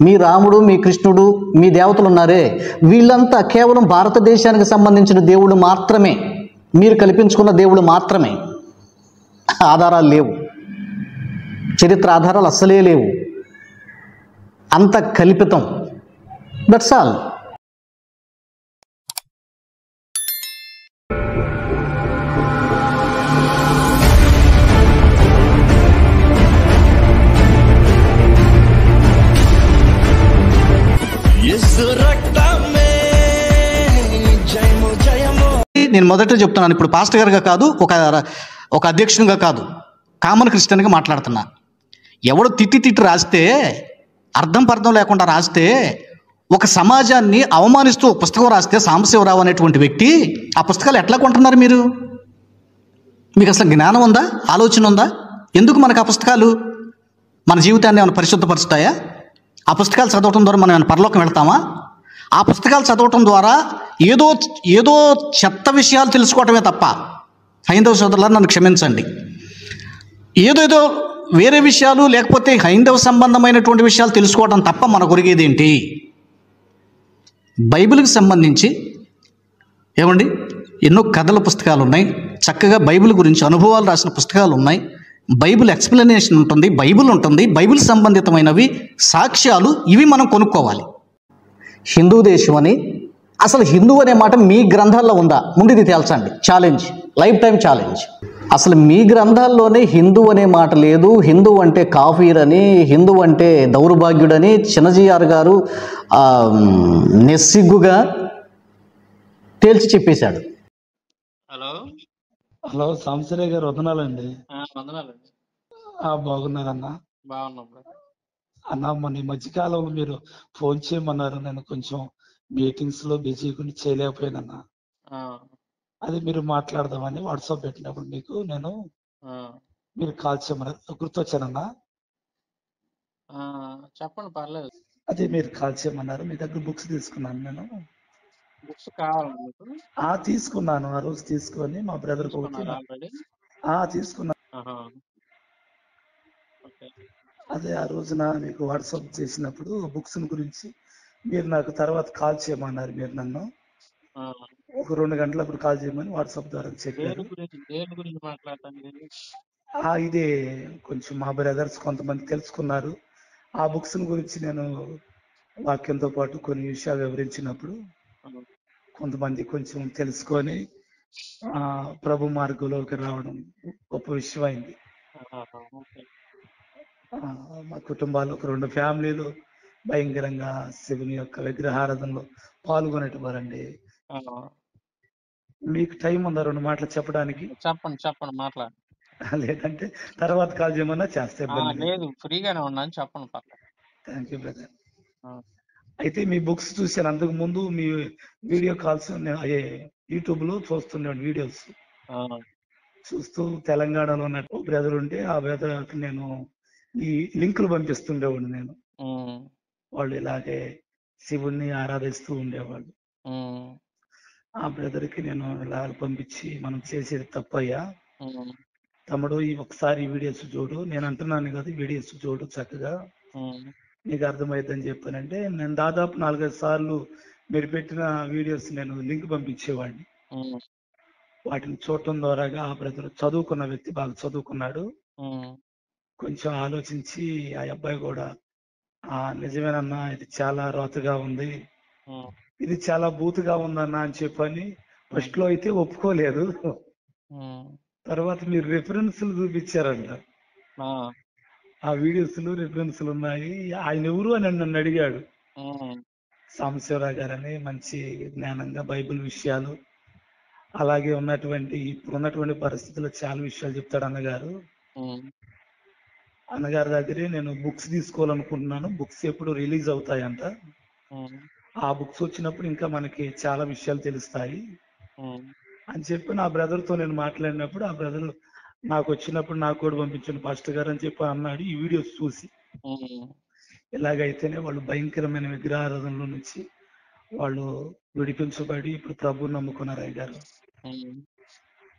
మీ రాముడు, మీ కృష్ణుడు, మీ దేవతలు ఉన్నారే, వీళ్ళంతా కేవలం భారతదేశానికి సంబంధించిన దేవుళ్ళు మాత్రమే, మీరు కల్పించుకున్న దేవుళ్ళు మాత్రమే. ఆధారాలు లేవు, చరిత్ర ఆధారాలు అస్సలే లేవు, అంత కల్పితం. That's all. నేను మొదట చెప్తున్నాను, ఇప్పుడు పాస్టర్ గారుగా కాదు, ఒక అధ్యక్షునిగా కాదు, కామన్ క్రిస్టియన్గా మాట్లాడుతున్నా. ఎవడు తిట్టి రాస్తే, అర్థం పర్థం లేకుండా రాస్తే, ఒక సమాజాన్ని అవమానిస్తూ పుస్తకం రాస్తే సాంబశివరావు అనేటువంటి వ్యక్తి, ఆ పుస్తకాలు ఎట్లా కొంటున్నారు మీరు? మీకు అసలు జ్ఞానం ఉందా, ఆలోచన ఉందా? ఎందుకు మనకు ఆ పుస్తకాలు మన జీవితాన్ని ఏమైనా పరిశుద్ధపరుస్తాయా? ఆ పుస్తకాలు చదవటం ద్వారా మనం ఏమైనా పరలోకం వెళ్తామా? ఆ పుస్తకాలు చదవటం ద్వారా ఏదో చెత్త విషయాలు తెలుసుకోవటమే తప్ప, హైందవ సోదరులను నన్ను క్షమించండి, ఏదో వేరే విషయాలు లేకపోతే హైందవ సంబంధమైనటువంటి విషయాలు తెలుసుకోవటం తప్ప మన కొరిగేది ఏంటి? బైబిల్కి సంబంధించి ఏమండి ఎన్నో కథల పుస్తకాలు ఉన్నాయి, చక్కగా బైబిల్ గురించి అనుభవాలు రాసిన పుస్తకాలు ఉన్నాయి, బైబిల్ ఎక్స్ప్లెనేషన్ ఉంటుంది, బైబిల్ ఉంటుంది, బైబిల్ సంబంధితమైనవి సాక్ష్యాలు, ఇవి మనం కొనుక్కోవాలి. హిందూ దేశం అని, అసలు హిందూ అనే మాట మీ గ్రంథాల్లో ఉందా? ముందు ఇది తేల్చండి. Challenge, lifetime challenge. అసలు మీ గ్రంథాల్లోనే హిందూ అనే మాట లేదు. హిందూ అంటే కాఫీర్ అని, హిందూ అంటే దౌర్భాగ్యుడని చిన్నజీఆర్ గారు నిస్సిగ్గుగా తేల్చి చెప్పేశాడు. హలో సాంబశివరావు గారు, వందనాలండి. వందనాలండి. బాగున్నారన్నా? బాగున్నాం అన్న. మొన్న ఈ మధ్యకాలంలో మీరు ఫోన్ చేయమన్నారు, నేను కొంచెం మీటింగ్స్ లో బిజీ కొని చేయలేకపోయానన్నా. అది మీరు మాట్లాడదామని వాట్సాప్ పెట్టినప్పుడు మీకు నేను మీరు కాల్ చేయమన్నారు, గుర్తొచ్చానన్నా. చెప్పండి, పర్లేదు. అదే మీరు కాల్ చేయమన్నారు, మీ దగ్గర బుక్స్ తీసుకున్నాను నేను. బుక్స్ కావాలండి మీకు? తీసుకున్నాను, ఆ రోజు తీసుకొని మా బ్రదర్ తీసుకున్నాను. అదే ఆ రోజున మీకు వాట్సాప్ చేసినప్పుడు బుక్స్ గురించి మీరు నాకు తర్వాత కాల్ చేయమన్నారు. మీరు నన్ను ఒక 2 గంటలప్పుడు కాల్ చేయమని వాట్సాప్ ద్వారా చెప్పారు. ఇదే కొంచెం మా బ్రదర్స్ కొంతమంది తెలుసుకున్నారు. ఆ బుక్స్ గురించి నేను వాక్యంతో పాటు కొన్ని విషయాలు వివరించినప్పుడు కొంతమంది కొంచెం తెలుసుకొని ప్రభు మార్గంలోకి రావడం గొప్ప విషయం అయింది. మా కుటుంబాలు ఒక 2 ఫ్యామిలీలు భయంకరంగా శివుని యొక్క విగ్రహారాధనలో పాల్గొనేటవారండి. మీకు టైం ఉందా 2 మాటలు చెప్పడానికి? చెప్పండి మాట్లాడు. లేదంటే తర్వాత కాల్ చేయమన్నా చేస్తే లేదు, ఫ్రీగానే ఉన్నాను, చెప్పండి. Thank you brother. అయితే మీ బుక్స్ చూశాను, అంతకు ముందు మీ వీడియో కాల్స్ యూట్యూబ్ లో చూస్తున్నాను. వీడియోస్ చూస్తూ తెలంగాణలో ఉన్న బ్రదర్ ఉంటే ఆ బ్రదర్ నేను ఈ లింకులు పంపిస్తుండేవాడు. నేను వాళ్ళు ఇలాగే శివుణ్ణి ఆరాధిస్తూ ఉండేవాళ్ళు. ఆ బ్రదర్ కి నేను ఇలా పంపించి, మనం చేసేది తప్పయ్యా తమ్ముడు, ఒకసారి ఈ వీడియోస్ చూడు, నేను అంటున్నాను కదా, వీడియోస్ చూడు, చక్కగా నీకు అర్థమైందని చెప్పానంటే, నేను దాదాపు 4-5 సార్లు మీరు పెట్టిన వీడియోస్ నేను లింక్ పంపించేవాడిని. వాటిని చూడటం ద్వారాగా ఆ బ్రదర్ చదువుకున్న వ్యక్తి, బాగా చదువుకున్నాడు. కొంచెం ఆలోచించి ఆ అబ్బాయి కూడా నిజమేనన్నా, ఇది చాలా రోతగా ఉంది, ఇది చాలా బూతుగా ఉందన్నా అని చెప్పని ఫస్ట్ లో అయితే ఒప్పుకోలేదు. తర్వాత మీరు రెఫరెన్స్లు చూపించారంట, ఆ వీడియోస్ లో రెఫరెన్స్లు ఉన్నాయి. ఆయన ఎవరు అని నన్ను అడిగాడు. సాంబశివరావు గారని మంచి జ్ఞానంగా బైబిల్ విషయాలు, అలాగే ఇప్పుడున్నటువంటి పరిస్థితుల్లో చాలా విషయాలు చెప్తాడు అన్నగారు. అన్నగారి దగ్గరే నేను బుక్స్ తీసుకోవాలనుకుంటున్నాను, బుక్స్ ఎప్పుడు రిలీజ్ అవుతాయంట, ఆ బుక్స్ వచ్చినప్పుడు ఇంకా మనకి చాలా విషయాలు తెలుస్తాయి అని చెప్పి నా బ్రదర్తో నేను మాట్లాడినప్పుడు, ఆ బ్రదర్ నాకు వచ్చినప్పుడు నాకు కూడా పంపించండి పాస్టర్ గారు అని చెప్పి అన్నాడు. ఈ వీడియోస్ చూసి ఎలాగైతేనే వాళ్ళు భయంకరమైన విగ్రహారాధనలో నుంచి వాళ్ళు విడిపించబడి ఇప్పుడు ప్రభువు నమ్ముకున్నారు. అయ్య గారు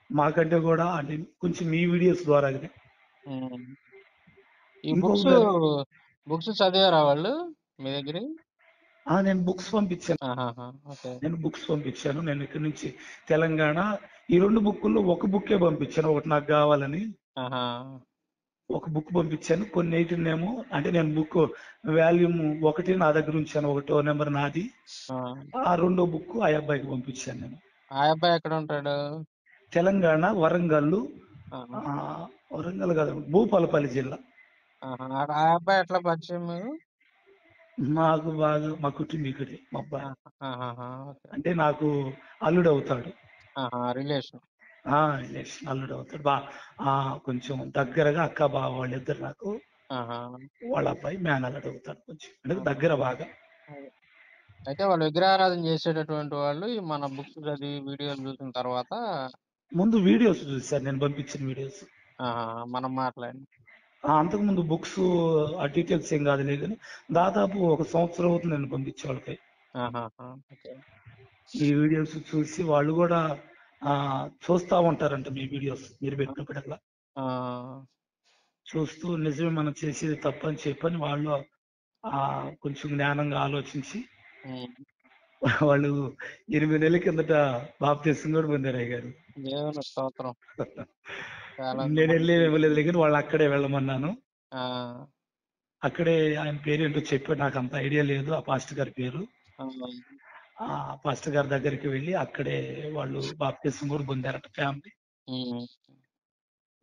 మాకంటే కూడా అంటే కొంచెం మీ వీడియోస్ ద్వారా బుక్స్ చదివారా వాళ్ళు? మీ దగ్గర? నేను బుక్స్ పంపించాను. ఓకే. నేను ఇక్కడ నుంచి తెలంగాణ. ఈ 2 బుక్కుల్లో ఒక బుక్కే పంపించాను. ఒకటి నాకు కావాలని ఆహా. ఒక బుక్ పంపించాను. కొన్ని అయితేనేమో అంటే నేను బుక్ వాల్యూమ్ 1 నా దగ్గర ఉంచాను. 1వ నెంబర్ నాది. ఆ 2వ బుక్ ఆ అబ్బాయికి పంపించాను నేను. ఆ అబ్బాయి ఎక్కడ ఉంటాడు? తెలంగాణ వరంగల్ ఆహా. వరంగల్ కాదు, భూపాలపల్లి జిల్లా. ఆ అబ్బాయి ఎట్లా పరిచయం మీకు? నాకు బాగా మా కుటుంబీకుడే మా అబ్బాయి. ఓకే. అంటే నాకు అల్లుడు అవుతాడు. రిలేషన్. రిలేషన్ అల్లుడు అవుతాడు. కొంచెం దగ్గరగా అక్క బావ వాళ్ళిద్దరు నాకు. వాళ్ళ అబ్బాయి మేనల్లుడు అవుతాడు. కొంచెం అంటే దగ్గర బాగా. అదే. అయితే వాళ్ళు విగ్రహారాధన చేసేటటువంటి వాళ్ళు ఈ మన బుక్స్ చదివి వీడియోలు చూసిన తర్వాత ముందు వీడియోస్ చూశారు, నేను పంపించిన వీడియోస్. మనం మాట్లాడి అంతకుముందు బుక్స్ ఆ డీటెయిల్స్ ఏం కాదులే కానీ దాదాపు 1 సంవత్సరం అవుతుంది నేను పంపించే వాళ్ళకి. ఓకే. ఈ వీడియోస్ చూసి వాళ్ళు కూడా చూస్తా ఉంటారంట మీ వీడియోస్ మీరు పెట్టినప్పుడల్లా. చూస్తూ నిజమే మనం చేసేది తప్పని చెప్పని వాళ్ళు కొంచెం జ్ఞానంగా ఆలోచించి వాళ్ళు 8 నెలల కిందట బాప్తీసం కూడా పొందారు అయ్య గారు. దేవుని స్తోత్రం. చాలా నేను వెళ్ళలేదు కానీ వాళ్ళు అక్కడే వెళ్ళమన్నాను. ఆ, అక్కడే ఆయన పేరు ఏంటో చెప్పాడు, నాకు అంత ఐడియా లేదు ఆ పాస్టర్ గారి పేరు. ఆ పాస్టర్ గారి దగ్గరికి వెళ్ళి అక్కడే వాళ్ళు బాప్తీసం కూడా పొందారట ఫ్యామిలీ.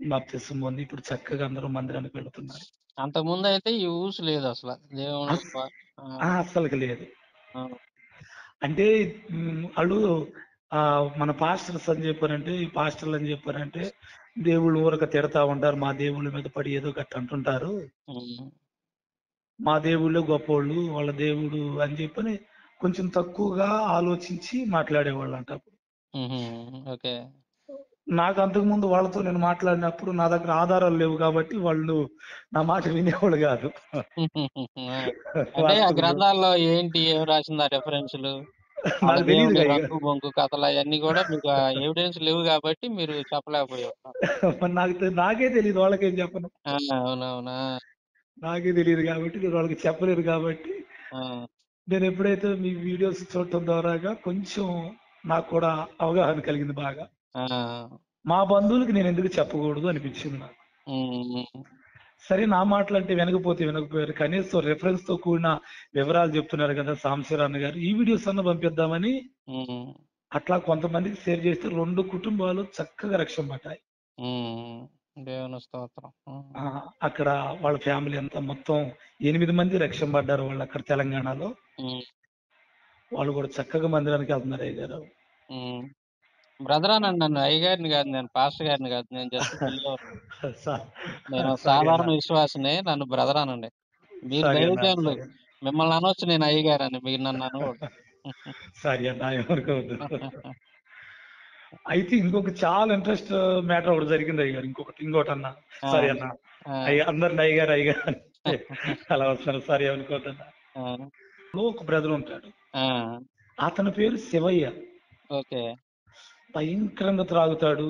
బాప్తీసం పొంది ఇప్పుడు చక్కగా అందరూ మందిరానికి వెళుతున్నారు. అంతకుముందు అయితే ఈ ఊసు లేదు అసలు దేవుని అస్సలకి లేదు. అంటే వాళ్ళు మన పాస్టర్స్ అని చెప్పారంటే, ఈ పాస్టర్లు అని చెప్పారంటే దేవుళ్ళు ఊరక తిడతా ఉంటారు, మా దేవుళ్ళ మీద పడి ఏదో గట్ట అంటుంటారు, మా దేవుళ్ళే గొప్పోళ్ళు, వాళ్ళ దేవుడు అని చెప్పని కొంచెం తక్కువగా ఆలోచించి మాట్లాడేవాళ్ళు అంట. ఓకే. నాకు అంతకుముందు వాళ్ళతో నేను మాట్లాడినప్పుడు నా దగ్గర ఆధారాలు లేవు కాబట్టి వాళ్ళు నా మాట వినేవాళ్ళు కాదు. అంటే ఆ గ్రంథాల్లో ఏంటి ఏం రాసింది, ఆ రెఫరెన్స్లు, నాకు తెలియదు. రంగు బొంకు కథలు అవన్నీ కూడా మీకు ఎవిడెన్స్ లేవు కాబట్టి మీరు చెప్పలేకపోయారు. నాకే తెలియదు, వాళ్ళకేం చెప్పను. అవునవునా. నాకే తెలియదు కాబట్టి నేను వాళ్ళకి చెప్పలేదు కాబట్టి నేను ఎప్పుడైతే మీ వీడియోస్ చూడటం ద్వారాగా కొంచెం నాకు కూడా అవగాహన కలిగింది బాగా. మా బంధువులకి నేను ఎందుకు చెప్పకూడదు అనిపించింది నాకు. సరే నా మాటలు అంటే వినకపోయారు, కనీసం రెఫరెన్స్ తో కూడిన వివరాలు చెప్తున్నారు కదా సాంబశివరావు గారు, ఈ వీడియోస్ అన్న పంపిద్దామని అట్లా కొంతమందికి షేర్ చేస్తే 2 కుటుంబాలు చక్కగా రక్షణ పడ్డాయి. దేవుని స్తోత్రం. అక్కడ వాళ్ళ ఫ్యామిలీ అంతా మొత్తం 8 మంది రక్షణ పడ్డారు. వాళ్ళు అక్కడ తెలంగాణలో వాళ్ళు కూడా చక్కగా మందిరానికి వెళ్తున్నారు అయ్య గారు. బ్రదర్ అనండి నన్ను, అయ్యగారిని కాదు, నేను పాస్టర్ గారిని కాదు, నేను జస్ట్ నేను సాధారణ విశ్వాసనే, నన్ను బ్రదర్ అనండి. మీరు దైవజనులు, మిమ్మల్ని అనొచ్చు, నేను అయ్యగారు అని, మీరు నన్ను అనకూడదు. సరే అన్న, ఎవరికవద్దు. అయితే ఇంకొక చాలా ఇంట్రెస్ట్ మ్యాటర్ ఒకటి జరిగింది అయ్యారు. ఇంకోటి అన్న, సరే అన్న, అందరిని అయ్యగారు అలా వస్తున్నారు, సరే అనుకోవద్దన్నా. ఒక బ్రదర్ ఉంటాడు, అతని పేరు శివయ్య. ఓకే. భయంకరంగా త్రాగుతాడు,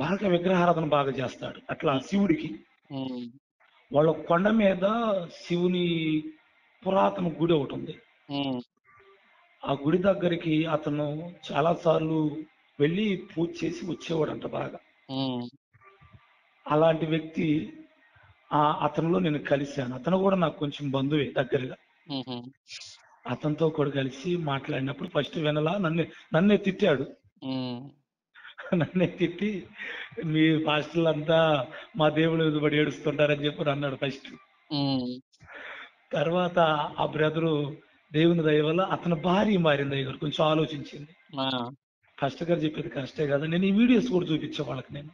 బాగా విగ్రహారాధన బాగా చేస్తాడు. అట్లా శివుడికి వాళ్ళ కొండ మీద శివుని పురాతన గుడి ఒకటి ఉంది. ఆ గుడి దగ్గరికి అతను చాలా సార్లు వెళ్ళి పూజ చేసి వచ్చేవాడంట బాగా. అలాంటి వ్యక్తి అతనిలో నేను కలిశాను. అతను కూడా నాకు కొంచెం బంధువే దగ్గరగా. అతనితో కూడా కలిసి మాట్లాడినప్పుడు ఫస్ట్ వినలా, నన్నే తిట్టాడు. నన్నే తిట్టి మీ పాస్టర్లు అంతా మా దేవుడు ఎదుబడి ఏడుస్తుంటారని చెప్పి అన్నాడు ఫస్ట్. తర్వాత ఆ బ్రదరు దేవుని దయ వల్ల అతని భార్య మారింది అయ్యారు, కొంచెం ఆలోచించింది. ఫస్ట్ గారు చెప్పేది కరెక్టే కదా, నేను ఈ వీడియోస్ కూడా చూపించే వాళ్ళకి నేను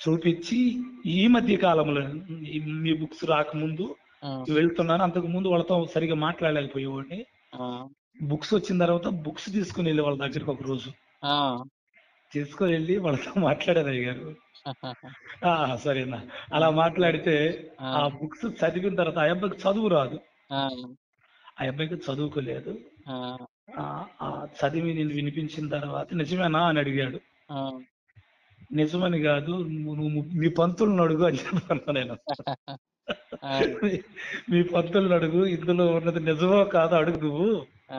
చూపించి ఈ మధ్య కాలంలో మీ బుక్స్ రాకముందు వెళ్తున్నాను, అంతకు ముందు వాళ్ళతో సరిగా మాట్లాడలేకపోయేవాడిని. బుక్స్ వచ్చిన తర్వాత బుక్స్ తీసుకుని వెళ్ళి వాళ్ళ దగ్గరికి ఒక రోజు తీసుకుని వెళ్ళి వాళ్ళతో మాట్లాడాను అయ్యారు. సరేనా, అలా మాట్లాడితే ఆ బుక్స్ చదివిన తర్వాత ఆ అబ్బాయికి చదువు రాదు, ఆ అబ్బాయికి చదువుకోలేదు. చదివి నేను వినిపించిన తర్వాత నిజమేనా అని అడిగాడు. నిజమని కాదు, నువ్వు మీ పంతులను అడుగు అని చెప్పాను నేను. ఆ, మీ పంతులను అడుగు, ఇందులో ఉన్నది నిజమో కాదో అడుగు నువ్వు. ఆ,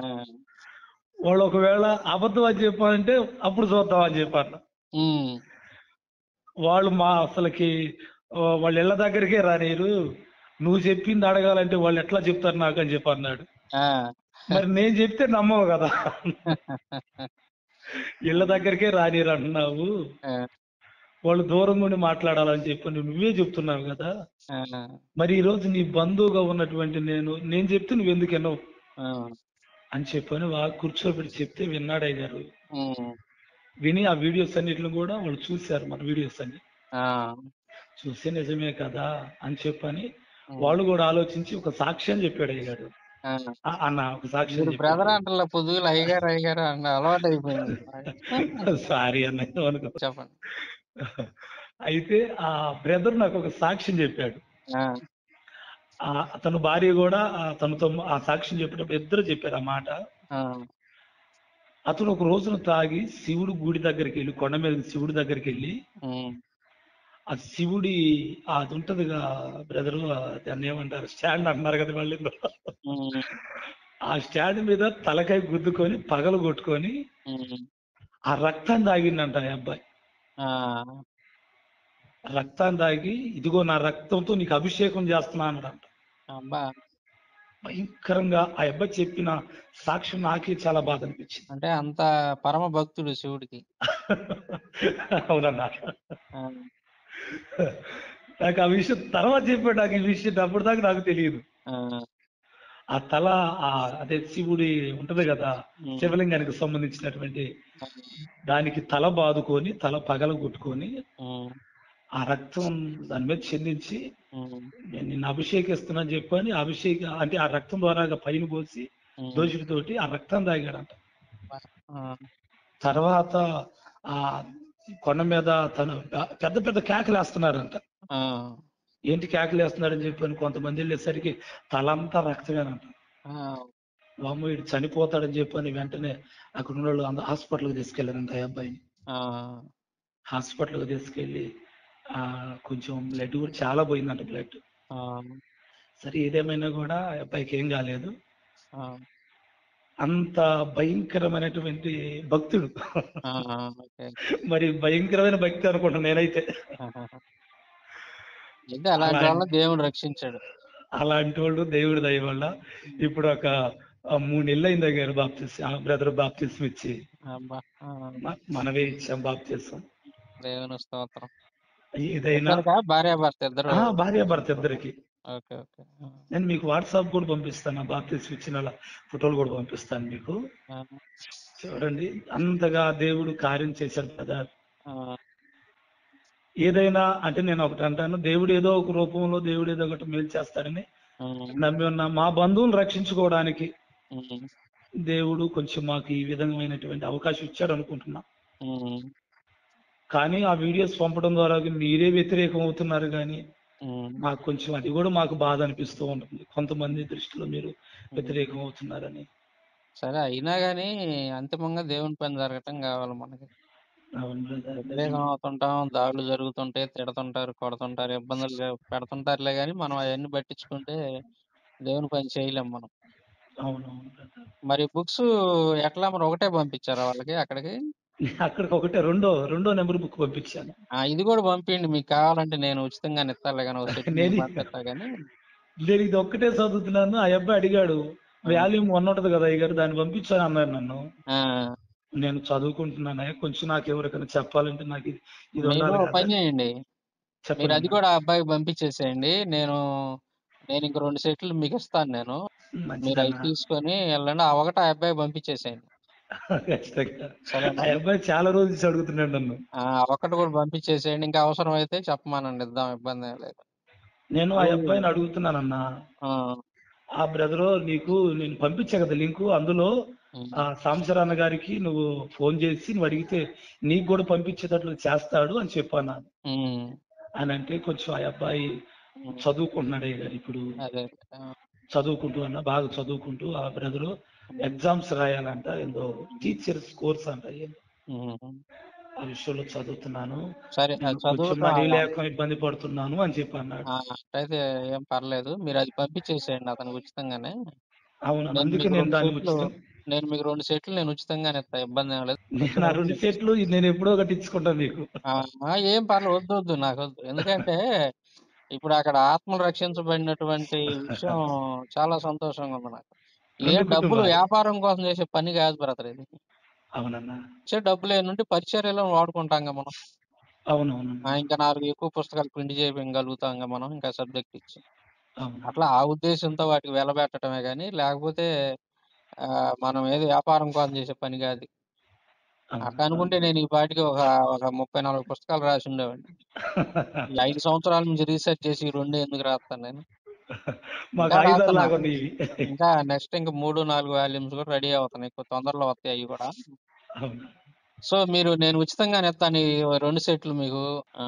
వాళ్ళు ఒకవేళ అబద్ధం అని చెప్పారంటే అప్పుడు చూద్దాం అని చెప్పాను. ఉమ్, వాళ్ళు అసలుకి వాళ్ళ ఇళ్ళ దగ్గరికే రానిరు, నువ్వు చెప్పింది అడగాలంటే వాళ్ళు ఎట్లా చెప్తారు నాకు అని చెప్పి అన్నాడు. ఆ, మరి నేను చెప్తే నమ్మవు కదా, ఇళ్ళ దగ్గరికే రానిరు అంటున్నావు, ఆ, వాళ్ళు దూరం నుండి మాట్లాడాలని చెప్పి నువ్వే చెప్తున్నావు కదా, ఆ, మరి ఈ రోజు నీ బంధువుగా ఉన్నటువంటి నేను చెప్తే నువ్వు ఎందుకు వినవు ఆ, అని చెప్పని కూర్చోబెట్టి చెప్తే విన్నాడు అయ్యారు. ఉమ్, విని ఆ వీడియోస్ అన్నిటిని కూడా వాళ్ళు చూశారు, మన వీడియోస్ అన్ని ఆ, చూస్తే నిజమే కదా అని చెప్పని ఉమ్, వాళ్ళు కూడా ఆలోచించి ఒక సాక్ష్యం చెప్పాడు అయ్యాడు. ఆ. అన్న ఒక సాక్ష్యం మీరు చెప్పాడు. బ్రదర్ అంటారు పొద్దుగులు అయ్యగారు అయ్యగారు అన్న అలవాటు అయిపోయింది. సారీ అన్న అనుకో. చెప్పండి. అయితే ఆ బ్రదర్ నాకు ఒక సాక్ష్యం చెప్పాడు. ఆ, అతను భార్య కూడా తనతో ఆ సాక్ష్యం చెప్పేటప్పుడు ఇద్దరు చెప్పారు ఆ మాట. ఆ, అతను ఒక రోజున తాగి శివుడు గుడి దగ్గరికి వెళ్ళి, కొండ మీద శివుడి దగ్గరికి వెళ్ళి, ఉమ్, ఆ శివుడి అది ఉంటదిగా బ్రదరు, దాన్ని ఏమంటారు, స్టాండ్ అంటున్నారు కదా వాళ్ళు, ఉమ్, ఆ స్టాండ్ మీద తలకాయ గుద్దుకొని పగలు కొట్టుకొని ఉమ్, ఆ రక్తాన్ని తాగిందంట ఆ అబ్బాయి. ఆ, రక్తాన్ని తాగి ఇదిగో నా రక్తంతో నీకు అభిషేకం చేస్తున్నా అన్నాడంట. అబ్బా, భయంకరంగా ఆ అబ్బాయి చెప్పిన సాక్ష్యం నాకే చాలా బాధ అనిపించింది. అంటే అంత పరమ భక్తుడు శివుడికి. అవునన్నా. ఆ, నాకు ఆ విషయం తర్వాత చెప్పాడు, నాకు ఈ విషయం అప్పుడు దాకా నాకు తెలియదు. ఆ, ఆ తల అదే శివుడి ఉంటది కదా, ఉమ్, శివలింగానికి సంబంధించినటువంటి ఆ, దానికి తల బాదుకొని తల పగల కొట్టుకొని ఉమ్, ఆ రక్తం దాని మీద చెందించి ఉమ్, నేను నిన్ను అభిషేకిస్తున్నా చెప్పని అంటే ఆ రక్తం ద్వారా పైన పోసి ఉమ్, దోషుడితోటి ఆ రక్తం తాగాడంట. ఆ, తర్వాత ఆ కొండ మీద తను పెద్ద పెద్ద కేకలు వేస్తున్నారంట. ఆ, ఏంటి కేకలు వేస్తున్నాడని చెప్పని కొంతమంది వెళ్ళేసరికి తలంతా రక్తమేనంట. ఆ, వాము వీడు చనిపోతాడని చెప్పని వెంటనే అక్కడ ఉన్న వాళ్ళు అందరూ హాస్పిటల్కి తీసుకెళ్లారంట ఆ అబ్బాయిని. ఆ, హాస్పిటల్కి తీసుకెళ్లి కొంచెం బ్లడ్ కూడా చాలా పోయిందంట, బ్లడ్. ఆ, సరే ఏదేమైనా కూడా ఆ అబ్బాయికి ఏం కాలేదు. ఆ, అంత భయంకరమైనటువంటి భక్తుడు. ఆ, ఓకే. మరి భయంకరమైన భక్తి అనుకుంటా నేనైతే. ఆహాహా. అయితే అలాంటి అలా వాళ్ళ దేవుడు రక్షించాడు. అలాంటి వాళ్ళు దేవుడి దయ వల్ల ఇప్పుడు ఒక 3 నెలలు అయింది గారు బ్రదర్ బాప్తిస్మ్ ఇచ్చి. అబ్బా, ఆ, మనమే ఇచ్చాం బాప్తిస్మ్. దేవుని స్తోత్రం. ఏదైనా ఇద్దరికా భార్యాభర్త ఇద్దరు? భార్యాభర్త ఇద్దరికి. Okay, okay. ఆ, నేను మీకు వాట్సాప్ కూడా పంపిస్తాను, బాప్తిస్మ్ ఇచ్చిన ఫోటోలు కూడా పంపిస్తాను మీకు. ఆ, చూడండి అంతగా దేవుడు కార్యం చేశాడు కదా. ఆ, ఏదైనా అంటే నేను ఒకటి అంటాను, దేవుడు ఏదో ఒక రూపంలో దేవుడు ఏదో ఒకటి మేలు చేస్తాడని ఉమ్, నమ్మి ఉన్న మా బంధువులు రక్షించుకోవడానికి ఉమ్, దేవుడు కొంచెం మాకు ఈ విధమైనటువంటి అవకాశం ఇచ్చాడు అనుకుంటున్నా. ఉమ్, కానీ ఆ వీడియోస్ పంపడం ద్వారా మీరే వ్యతిరేకం అవుతున్నారు, కానీ ఉమ్, మాకు కొంచెం అది కూడా మాకు బాధ అనిపిస్తూ ఉంటుంది, కొంతమంది దృష్టిలో మీరు ఉమ్. వ్యతిరేకం అవుతున్నారని. సరే, అయినా గానీ అంతిమంగా దేవుని పని జరగటం కావాలి మనకి. అవును బ్రదర్, వ్యతిరేకం నిజమే. అవుతుంటాం, దాడులు జరుగుతుంటాయి, తిడుతుంటారు, కొడుతుంటారు, ఇబ్బందులు పెడుతుంటారులే గాని మనం అవన్నీ పట్టించుకుంటే దేవుని పని చేయలేం మనం. అవునవును బ్రదర్. మరి బుక్స్ ఎట్లా మరి ఒకటే పంపించారా వాళ్ళకి అక్కడికి? అక్కడికి ఒకటే రెండో నెంబర్ బుక్ పంపించాను. ఇది కూడా పంపించండి, మీకు కావాలంటే నేను ఉచితంగానే ఇస్తాలే కానీ, ఒక సెట్ మీకు నేను పంపిస్తా కానీ. నేను ఇది ఒక్కటే చదువుతున్నాను. ఆ అబ్బాయి అడిగాడు, వాల్యూమ్ 1 ఉంటది కదా అయ్యగారు, దాన్ని పంపించాను అన్నారు నన్ను. ఆ, నేను చదువుకుంటున్నాను, కొంచెం నాకు ఎవరికైనా చెప్పాలంటే నాకు ఇది మీరు ఉండాలి ఒక కదా. పని చేయండి, మీరు చెప్పండి అది అన్న. కూడా ఆ అబ్బాయికి పంపించేసేయండి. నేను నేను ఇంక 2 సెట్లు మీకు ఇస్తాను నేను. మీరు అవి మంచిదన్న. తీసుకొని వెళ్ళండి. ఆ ఒకటి ఆ అబ్బాయికి పంపించేసేయండి. ఖచ్చితంగా. సరేనా? ఆ అబ్బాయి చాలా రోజులు నుంచి అడుగుతున్నాడు నన్ను. ఆ ఒక్కటి కూడా పంపించేసేయండి. ఇంకా అవసరం అయితే చెప్పమానండి, ఇద్దాం, ఇబ్బంది ఏం లేదు. నేను ఆ ఇప్పుడు అబ్బాయిని అడుగుతున్నానన్నా, ఆ, ఆ బ్రదరు నీకు నేను పంపించా కదా లింకు, అందులో ఉమ్, ఆ సాంబశివరావు అన్న గారికి నువ్వు ఫోన్ చేసి నువ్వు అడిగితే నీకు కూడా పంపించేటట్లు చేస్తాడు అని చెప్పాను. ఉమ్, అని అంటే కొంచెం ఆ అబ్బాయి ఉమ్, చదువుకుంటున్నాడే గారు ఇప్పుడు, అదే. ఆ, చదువుకుంటూ బాగా చదువుకుంటూ ఆ బ్రదరు ఉమ్, ఎగ్జామ్స్ రాయాలంట, ఏదో ఉమ్, టీచర్స్ కోర్స్ అంట. ఉమ్, ఆ విషయంలో చదువుతున్నాను, సరే నేను కొంచెం చదువుతో మనీ లేక ఇబ్బంది పడుతున్నాను అని చెప్పి అన్నాడు. అట్లయితే ఏం పర్లేదు. మీరు అది పంపించేసేయండి అతనికి ఉచితంగానే. అవును, నేను అందుకే మీకు నేను 2 దాన్ని సెట్లు ఉచితం నేను మీకు 2 సెట్లు నేను ఉచితంగానే ఇస్తా. ఇబ్బందేం లేదు. నేను ఆ వచ్చినప్పుడు 2 మీకు ఇస్తా. సెట్లు నేను ఎప్పుడో ఒకటి ఇచ్చుకుంటాను మీకు. ఏం పర్లేదు. వద్దొద్దు నాకొద్దు. ఎందుకంటే ఇప్పుడు అక్కడ ఆత్మలు రక్షించబడినటువంటి విషయం చాలా సంతోషంగా ఉంది నాకు. రెండు డబ్బులు కుటుంబాలు. వ్యాపారం కోసం చేసే పని కాదు బ్రదర్ ఇది. అవునన్నా. వచ్చే డబ్బులేంటంటే పరిచర్యలో వాడుకుంటాంగా మనం. అవునవునన్నా. ఇంకా 4 ఎక్కువ పుస్తకాలు ప్రింట్ చేయగలుగుతాంగా మనం ఇంకా సబ్జెక్ట్ ఇచ్చి. అవును. అట్లా ఆ ఉద్దేశంతో వాటికి వెలబెట్టడమే గాని, లేకపోతే మనం ఏదో వ్యాపారం కోసం చేసే పని కాదు. అవును. అట్లా అనుకుంటే అవును. నేను ఈ పాటికి ఒక 30, 40 పుస్తకాలు రాసి ఉండేవాడిని. ఈ 5 సంవత్సరాల నుంచి రీసెర్చ్ చేసి ఈ 2 ఎందుకు రాస్తాను నేను. మాకు ఇంకా ఆయుధాలు రాస్తున్నా. లాగా ఉన్నాయి ఇవి. ఇంకా నెక్స్ట్ ఇంక 3, 4 వాల్యూమ్స్ కూడా రెడీ అవుతున్నాయి. తొందరలో వస్తాయి అయి కూడా. అవును. సో, నేను ఉచితంగానే ఇస్తాను ఈ 2 సెట్లు మీకు.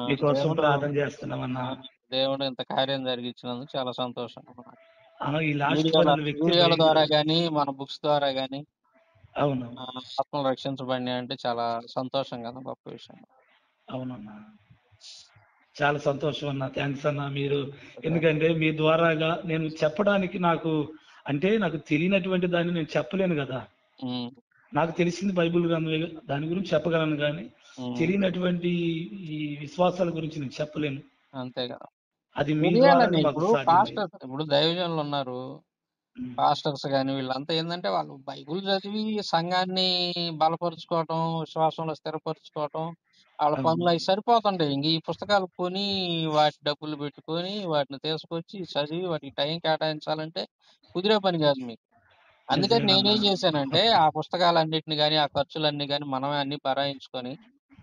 మీకోసం దేవుడు ప్రార్థన చేస్తున్నామన్నా. దేవుడు ఇంత కార్యం జరిగించినందుకు చాలా సంతోషం. ఈ లాస్ట్ వీడియోల వన్ అనే వ్యక్తి వీడియోల ద్వారా భయంకరుడు. గాని, మన బుక్స్ ద్వారా గాని అవును. ఆత్మలు రక్షించబడినాయి అంటే చాలా సంతోషం కదా! గొప్ప విషయం. అవునన్నా. చాలా సంతోషం అన్న. థ్యాంక్స్ అన్న. మీరు ఎందుకంటే మీ ద్వారాగా నేను చెప్పడానికి నాకు తెలియనటువంటి దాన్ని నేను చెప్పలేను కదా. హ్మ్. నాకు తెలిసింది బైబిల్ గ్రంథమే, దాని గురించి చెప్పగలను కానీ హ్మ్. తెలియనటువంటి ఈ విశ్వాసాల గురించి నేను చెప్పలేను. అంతే కదా! అది మీ తెలియాలండి. ద్వారాగా మాకు సాధ్యమైంది. ఇప్పుడు దైవజనులున్నారు. ఉమ్. పాస్టర్స్ గాని వీళ్ళంతా ఏందంటే వాళ్ళు బైబిల్ చదివి సంఘాన్ని బలపరుచుకోవటం, విశ్వాసంలో స్థిరపరుచుకోవటం, వాళ్ళ అవును. పనులు అయి సరిపోతుంటాయి. ఇంక ఈ పుస్తకాలు కొని, వాటి డబ్బులు పెట్టుకొని, వాటిని తీసుకొచ్చి చదివి వాటికి టైం కేటాయించాలంటే కుదిరే పని కాదు మీకు. అందుకని నిజమేనన్నా. నేనేం చేశానంటే ఆ పుస్తకాలన్నిటిని గాని, ఆ ఖర్చులన్నీ గాని మనమే అన్ని భరాయించుకొని,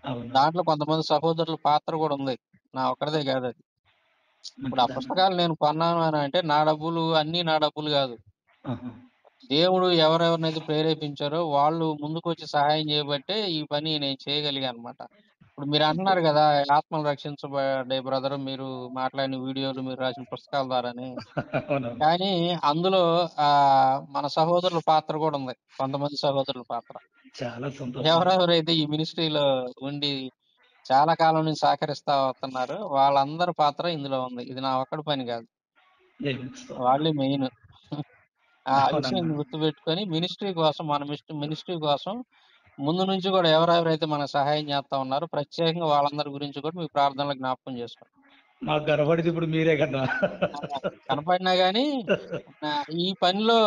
అవును. దాంట్లో కొంతమంది సహోదరుల పాత్ర కూడా ఉంది. నా ఒక్కడిదే కాదది. ఇప్పుడు ఆ మంచిదన్నా. పుస్తకాలు నేను కొన్నాను అని అంటే నా డబ్బులు అన్నీ నా డబ్బులు కాదు. ఆహా. దేవుడు ఎవరెవరినైతే ప్రేరేపించారో వాళ్ళు ముందుకొచ్చి సహాయం చేయబట్టే ఈ పని నేను చేయగలిగానన్నమాట. ఇప్పుడు మీరు అంటున్నారు గదా! ఆత్మలు రక్షించబడ్డాయి బ్రదర్ మీరు మాట్లాడిన వీడియోలు, మీరు రాసిన పుస్తకాల ద్వారాని. అవునవును. కానీ అందులో మన సహోదరుల పాత్ర గూడా ఉంది. కొంతమంది సహోదరుల పాత్ర. చాలా సంతోషం అన్న. ఎవరెవరైతే ఈ మినిస్ట్రీలో ఉండి చాలా కాలం నుంచి సహకరిస్తా వస్తున్నారో వాళ్ళందరి పాత్ర ఇందులో ఉంది. ఇది నా ఒక్కడి పని గాదు. దేవునికి స్తోత్రం. వాళ్ళే మెయిన్. ఆ విషయం అవునన్నా. గుర్తుపెట్టుకొని మన మినిస్ట్రీ కోసం ముందు నుంచి గూడా ఎవరెవరైతే మనకు సహాయం చేస్తా ఉన్నారో ప్రత్యేకంగా వాళ్ళందరి గురించి కూడా మీ ప్రార్థనలో జ్ఞాపకం చేసుకోండి. మాకు గర్వపడేది ఇప్పుడు మీరే కదా. ఆ! కనపడినా గాని ఈ పనిలో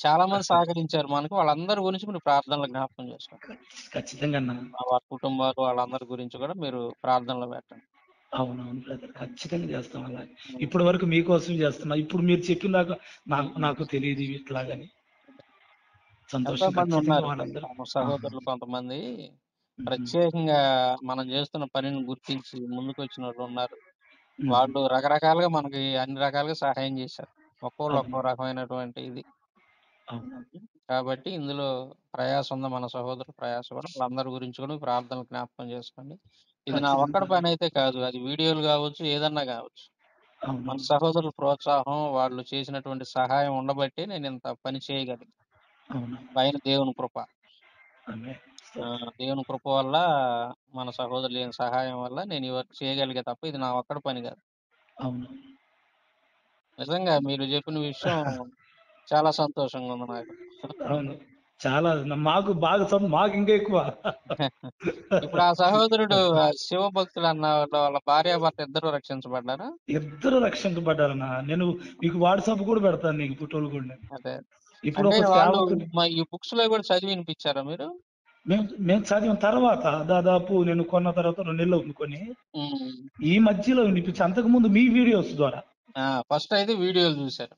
చాలా మంది సహకరించారు మనకు. వాళ్ళందరి గురించి మీరు ప్రార్థనలో జ్ఞాపకం చేసుకోండి. ఖచ్చితంగా అన్న. వారి కుటుంబాలు వాళ్ళందరి గురించి కూడా మీరు ప్రార్థనలో పెట్టండి. అవునవును బ్రదర్, ఖచ్చితంగా చేస్తాం అలాగే. హ్మ్. ఇప్పటి వరకు మీకోసం చేస్తున్నా. ఇప్పుడు మీరు చెప్పిన దాకా నాకు హ్మ్. నాకు తెలియదు ఇవి ఇట్లాగని. ఎంతో సంతోషం, మంది ఖచ్చితంగా ఉన్నారు. వాళ్ళందరూ. పాపం ఆహా. సహోదరులు కొంతమంది ఉహు. ప్రత్యేకంగా మనం చేస్తున్న పనిని గుర్తించి ముందుకొచ్చినోళ్ళున్నారు. ఉహు. వాళ్ళు రకరకాలుగా మనకి అన్ని రకాలుగా సహాయం చేశారు. ఒక్కోళ్ళు ఒక్కో అవును. రకమైనటువంటి ఇది. అవును. కాబట్టి ఇందులో ప్రయాస ఉంది. మన సహోదరుల ప్రయాస కూడా వాళ్ళందరి గురించి కూడా ప్రార్థనలు జ్ఞాపకం చేసుకోండి. ఇది నా ఒక్కడి ఖచ్చితంగా. పనైతే కాదు. అది వీడియోలు గావచ్చు, ఏదన్నా గావచ్చు. మన అవునవును. సహోదరుల ప్రోత్సాహం, వాళ్ళు చేసినటువంటి సహాయం ఉండబట్టే నేనింత పని చేయగలిగాను. అవును. పైన దేవుని కృప. ఆమె. స్తోత్రం. దేవుని కృప వల్ల, మన సహోదరుల సహాయం వల్ల నేను ఈ వర్క్ చేయగలిగా తప్ప ఇది నా ఒక్కడి పని గాదు. అవును. నిజంగా మీరు చెప్పిన విషయం చాలా సంతోషంగా ఉంది నాకు. అవును. చాలా మాకు బాగా మాకు ఇంకా ఎక్కువ. ఇప్పుడు ఆ సహోదరుడు శివభక్తుడు అన్న వాళ్ళ భార్యాభర్త ఇద్దరు రక్షించబడ్డారా? ఇద్దరు రక్షించబడ్డారన్న. నేను మీకు వాట్సాప్ కూడా పెడతాను, నీకు ఫోటోలు కూడా నేను. అదే. ఇప్పుడు అంటే ఒక వాళ్ళు సేవకుని ఈ బుక్స్‌లో కూడా చదివి వినిపించారా మీరు? మేము మేము చదివిన తర్వాత దాదాపు నేను కొన్న తర్వాత 2 నెలలు అవుతుంది కొని. హ్మ్. ఈ మధ్యలో వినిపించి అంతకుముందు మీ వీడియోస్ ద్వారా. ఫస్ట్ అయితే వీడియోలు చూసారు.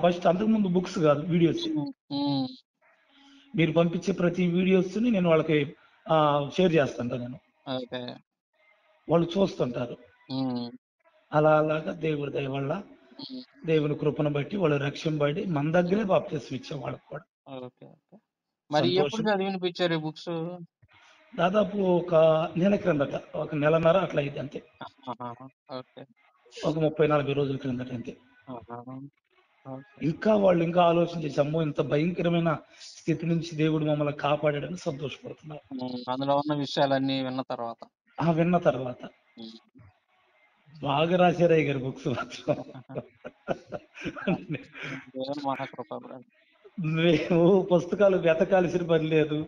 ఫస్ట్ అంతకుముందు బుక్స్ కాదు, వీడియోస్. హ్మ్. హ్మ్. మీరు పంపించే ప్రతి వీడియోస్‌ని నేను వాళ్ళకి షేర్ చేస్తుంటా నేను. ఓకే. వాళ్ళు చూస్తుంటారు. హ్మ్. అలాగా దేవుడి దయ వల్ల, హ్మ్. దేవుని కృపను బట్టి వాళ్ళు రక్షింపబడి మన హ్మ్. దగ్గరే బాప్తిస్మం ఇచ్చాం వాళ్ళకి కూడా. ఓకే. ఓకే. మరి ఎప్పుడు సంతోషం. చదివి వినిపించారు ఈ బుక్స్? దాదాపు ఒక నెల క్రిందట, ఒక నెలన్నర అట్లా అయింది అంతే. ఆహాహా! ఓకే. ఒక 30, 40 రోజుల క్రిందట అంతే. ఆహాహా! ఓకే. ఇంకా వాళ్ళు ఇంకా ఆలోచన చేసి, అమ్మో ఇంత భయంకరమైన స్థితి నుంచి దేవుడు మమ్మల్ని కాపాడాడని సంతోషపడుతున్నారు. అందులో ఉన్న విషయాలన్నీ విన్న తర్వాత. విన్న తర్వాత బాగా రాశారు అయ్య గారు బుక్స్ మాత్రం. దేవుని మహాకృప బ్రదర్. మేము పుస్తకాలు వెతకాల్సిన పని లేదు.